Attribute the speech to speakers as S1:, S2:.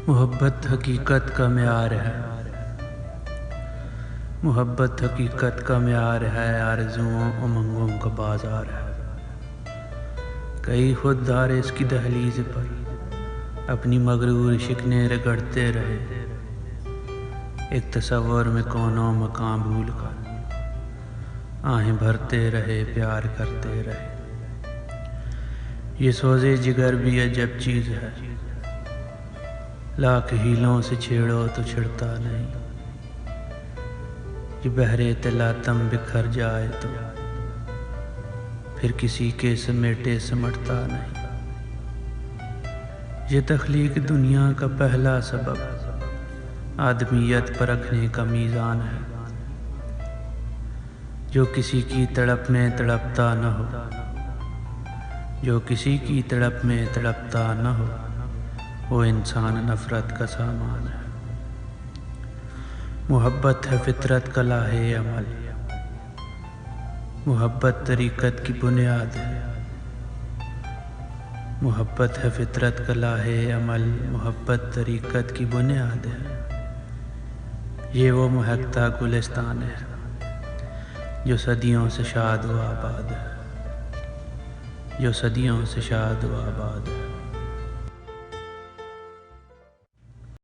S1: محبت حقیقت کا معیار ہے، محبت حقیقت کا معیار ہے، آرزوؤں امنگوں کا بازار ہے۔ کئی خوددار اس کی دہلیز پر اپنی مغرور شکنیں رگڑتے رہے، ایک تصور میں کونوں مقام بھول کر آہیں بھرتے رہے، پیار کرتے رہے۔ یہ سوزے جگر بھی عجب چیز ہے، لاکھ ہیلوں سے چھیڑو تو چھڑتا نہیں۔ یہ بحر تلاطم بکھر جائے تو پھر کسی کے سمیٹے سمٹتا نہیں۔ یہ تخلیق دنیا کا پہلا سبب آدمیت پرکھنے کا میزان ہے۔ جو کسی کی تڑپ میں تڑپتا نہ ہو، جو کسی کی تڑپ میں تڑپتا نہ ہو، وہ انسان نفرت کا سامان ہے۔ محبت ہے فطرت کا لاہے عمل، محبت طریقت کی بنیاد ہے۔ محبت ہے فطرت کا لاہے عمل، محبت طریقت کی بنیاد ہے۔ یہ وہ مہکتا گلستان ہے جو صدیوں سے شاد و آباد ہے، جو صدیوں سے شاد و آباد ہے۔